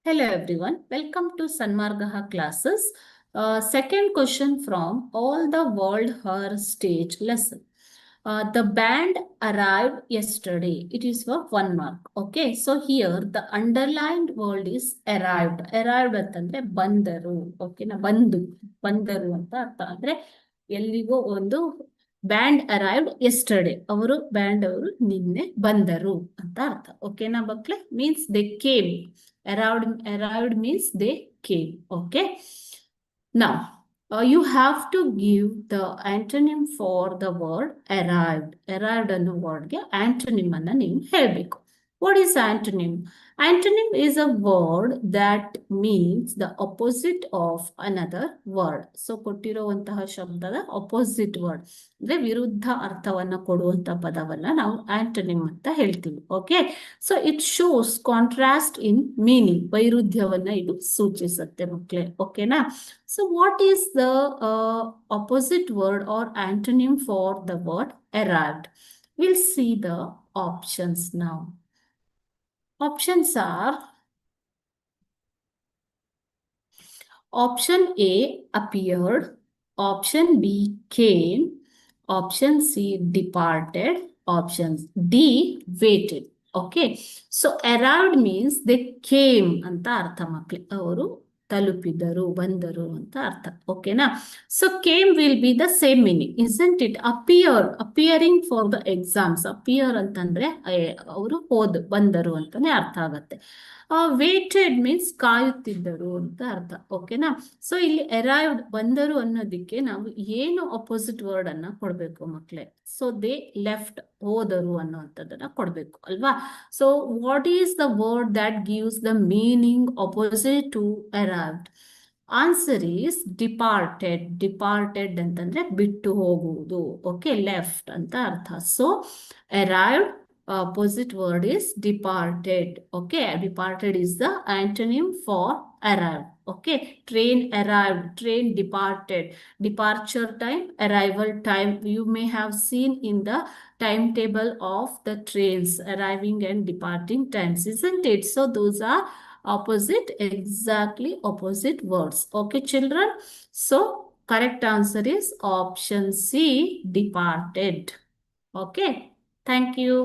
Hello everyone, welcome to Sanmargaha classes. Second question from All the World Her Stage lesson. The band arrived yesterday. It is for 1 mark. Okay, so here the underlined word is arrived. Arrived ಅಂತಂದ್ರೆ ಬಂದರು. ಓಕೆನಾ, ಬಂದರು ಅಂತ ಅರ್ಥ. ಅಂದ್ರೆ ಎಲ್ಲಿಗೋ ಒಂದು band arrived yesterday. Band ಅವರು ನಿನ್ನೆ ಬಂದರು ಅಂತ ಅರ್ಥ. ಓಕೆನಾ ಮಕ್ಕಳೇ, means they came. Arrived means they came. Okay. Now, you have to give the antonym for the word arrived. Arrived ಅನ್ನೋ wordಗೆ antonym ಅನ್ನ ನೀವು ಹೇಳಬೇಕು. What is antonym? Antonym is a word that means the opposite of another word. So ಕೊಟ್ಟಿರುವಂತಹ ಶಬ್ದದ opposite word. ಅಂದ್ರೆ ವಿರುದ್ಧ ಅರ್ಥವನ್ನ ಕೊಡುವಂತ ಪದವನ್ನ ನಾವು antonym ಅಂತ ಹೇಳ್ತೀವಿ. Okay, so it shows contrast in meaning. ವೈರುಧ್ಯವನ್ನ ಇದು ಸೂಚಿಸುತ್ತೆ ಮಕ್ಕಳೇ. ಓಕೆನಾ, so what is the opposite word or antonym for the word arrived? We'll see the options now. Options are: option A, appeared. Option B, came. Option C, departed. Option D, waited. Okay, so arrived means they came ಅಂತ ಅರ್ಥ ಮಕ್ಕಳೇ. ಅವರು ತಲುಪಿದರು, ಬಂದರು ಅಂತ ಅರ್ಥ. ಓಕೆನಾ, so came will be the same meaning, isn't it? Appearing for the exams. Appear ಅಂತಂದ್ರೆ ಅವರು ಬಂದರು ಅಂತಾನೆ ಅರ್ಥ ಆಗತ್ತೆ. ವೇಟೆಡ್ ಮೀನ್ಸ್ ಕಾಯುತ್ತಿದ್ದರು ಅಂತ ಅರ್ಥ. ಓಕೆನಾ, ಸೊ ಇಲ್ಲಿ ಅರೈವ್ಡ್, ಬಂದರು ಅನ್ನೋದಕ್ಕೆ ನಾವು ಏನು ಅಪೋಸಿಟ್ ವರ್ಡ್ ಅನ್ನ ಕೊಡ್ಬೇಕು ಮಕ್ಕಳೇ? ಸೊ ದೇ ಲೆಫ್ಟ್, ಹೋದರು ಅನ್ನುವಂಥದ್ದನ್ನ ಕೊಡ್ಬೇಕು ಅಲ್ವಾ? So what is the word that gives the meaning opposite to arrived? Answer is departed. Departed ಅಂತಂದ್ರೆ ಬಿಟ್ಟು ಹೋಗುವುದು. ಓಕೆ, ಲೆಫ್ಟ್ ಅಂತ ಅರ್ಥ. So arrived opposite word is departed. Okay, departed is the antonym for arrived. Okay, train arrived, train departed. Departure time, arrival time. You may have seen in the timetable of the trains arriving and departing times, isn't it? So those are opposite, exactly opposite words. Okay children, so correct answer is option C, departed. Okay, thank you.